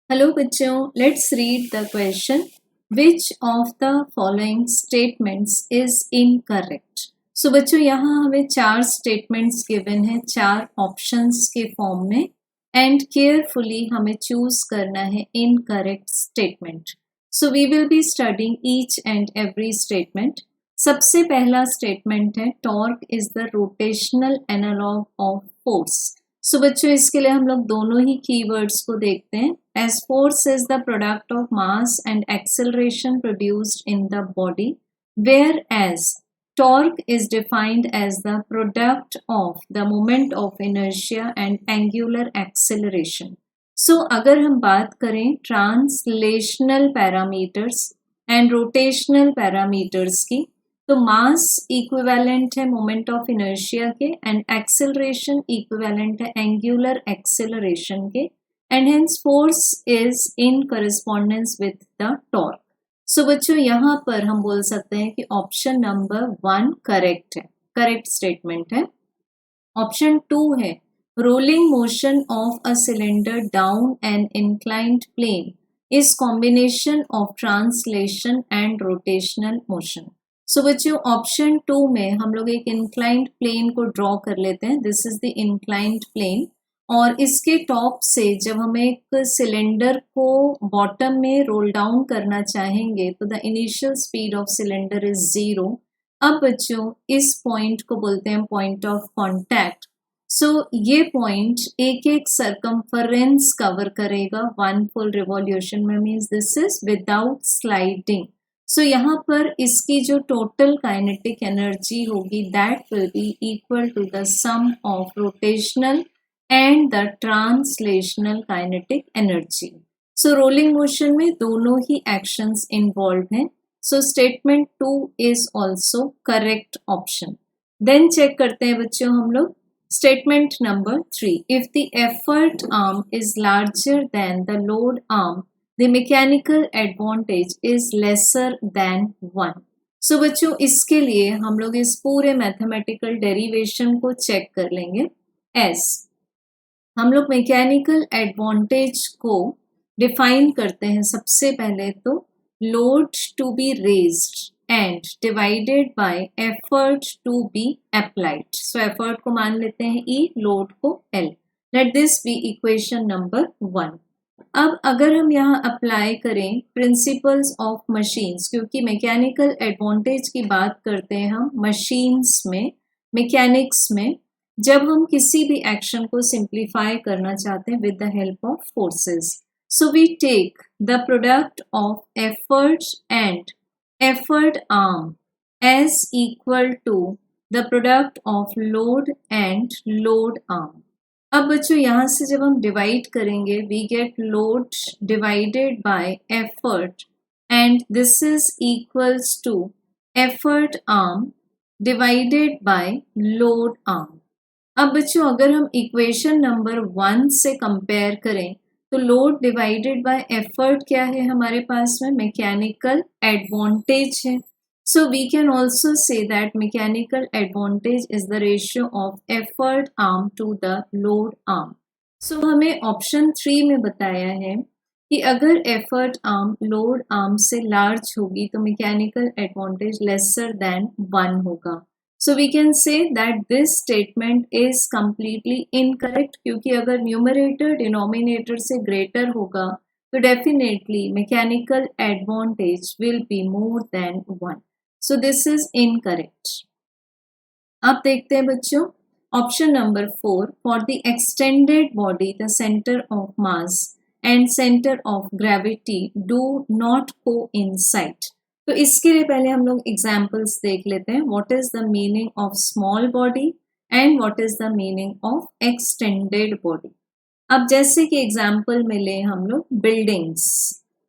Hello बच्चों, let's read the question. Which of the following statements is incorrect. So बच्चों, यहाँ हमें 4 statements given है 4 ऑप्शंस के फॉर्म में एंड केयरफुली हमें चूज करना है incorrect statement. So we will be studying each and every statement. सबसे पहला स्टेटमेंट है torque is the rotational analogue of force. So बच्चों, इसके लिए हम लोग दोनों ही कीवर्ड्स को देखते हैं. As force is the product of mass and acceleration produced in the body, whereas torque is defined as the product of the moment of inertia and angular acceleration. So अगर हम बात करें translational parameters and rotational parameters की, तो mass equivalent है moment of inertia के and acceleration equivalent है angular acceleration के and hence force is in correspondence with the torque. So बच्चों, यहाँ पर हम बोल सकते हैं कि ऑप्शन नंबर 1 करेक्ट है, करेक्ट स्टेटमेंट है. ऑप्शन 2 है rolling motion of a cylinder down an inclined plane is combination of translation and rotational motion. So बच्चों, ऑप्शन 2 में हम लोग एक इंक्लाइंड प्लेन को ड्रॉ कर लेते हैं. This is the inclined plane और इसके टॉप से जब हम एक सिलेंडर को बॉटम में रोल डाउन करना चाहेंगे तो the initial speed of cylinder is 0. अब बच्चों, इस पॉइंट को बोलते हैं पॉइंट ऑफ कॉन्टैक्ट. सो ये पॉइंट एक एक सर्कमफरेंस कवर करेगा 1 फुल रिवॉल्यूशन में, means this is without sliding. So यहाँ पर इसकी जो टोटल काइनेटिक एनर्जी होगी that will be equal to the sum of rotational and the translational kinetic energy. So rolling motion में दोनों ही एक्शंस इन्वॉल्व हैं. So statement 2 is also correct option. Then check करते हैं बच्चों हम लोग statement number 3. If the effort arm is larger than the load arm the mechanical advantage is lesser than 1. So बच्चों, इसके लिए हम लोग इस पूरे मैथमेटिकल डेरिवेशन को चेक कर लेंगे. एस हम लोग मैकेनिकल एडवांटेज को डिफाइन करते हैं सबसे पहले तो load to be raised and divided by effort to be applied. So effort को मान लेते हैं E, लोड को L. Let this be equation number 1. अब अगर हम यहाँ अप्लाई करें प्रिंसिपल्स ऑफ मशीन्स, क्योंकि मैकेनिकल एडवांटेज की बात करते हैं हम मशीन्स में, मैकेनिक्स में, जब हम किसी भी एक्शन को सिंप्लीफाई करना चाहते हैं with the help of forces. So we take the product of effort and effort arm as equal to the product of load and load arm. अब बच्चों, यहाँ से जब हम डिवाइड करेंगे we get load divided by effort and this is equals to effort arm divided by load arm. अब बच्चों, अगर हम इक्वेशन नंबर 1 से कंपेयर करें तो लोड डिवाइडेड बाय एफर्ट क्या है हमारे पास में, मैकेनिकल एडवांटेज है. So we can also say that mechanical advantage is the ratio of effort arm to the load arm. So हमें ऑप्शन 3 में बताया है कि अगर effort arm load arm से large होगी तो mechanical advantage lesser than 1 होगा. So we can say that this statement is completely incorrect, क्योंकि अगर numerator denominator से greater होगा तो definitely mechanical advantage will be more than 1. So this is incorrect. अब देखते हैं बच्चों option number 4. For the extended body the centre of mass and centre of gravity do not coincide. तो इसके लिए पहले हम लोग एग्जांपल्स देख लेते हैं. What is the meaning of small body and what is the meaning of extended body. अब जैसे कि एग्जाम्पल में ले हम लोग बिल्डिंग्स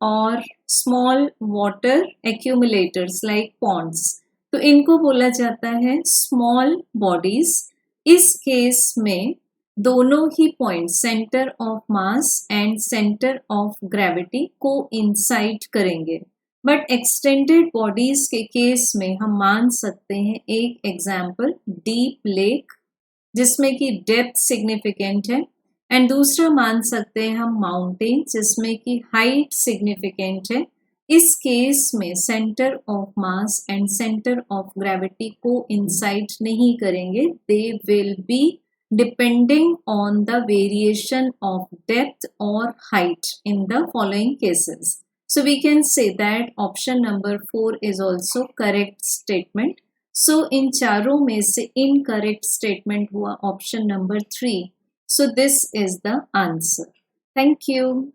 और small water accumulators like ponds, तो इनको बोला जाता है स्मॉल बॉडीज. इस केस में दोनों ही point centre of mass and centre of gravity को इंसाइड करेंगे. बट एक्सटेंडेड बॉडीज के केस में हम मान सकते हैं एक एग्जाम्पल डीप लेक, जिसमें कि डेप्थ सिग्निफिकेंट है एंड दूसरा मान सकते हैं हम माउंटेन, जिसमें कि हाइट सिग्निफिकेंट है। इस केस में centre of mass and centre of gravity को इंसाइड नहीं करेंगे, they will be depending on the variation of depth or height in the following cases. So we can say that option number 4 is also correct statement. So इन चारों में से incorrect statement हुआ option number 3. So this is the answer. Thank you.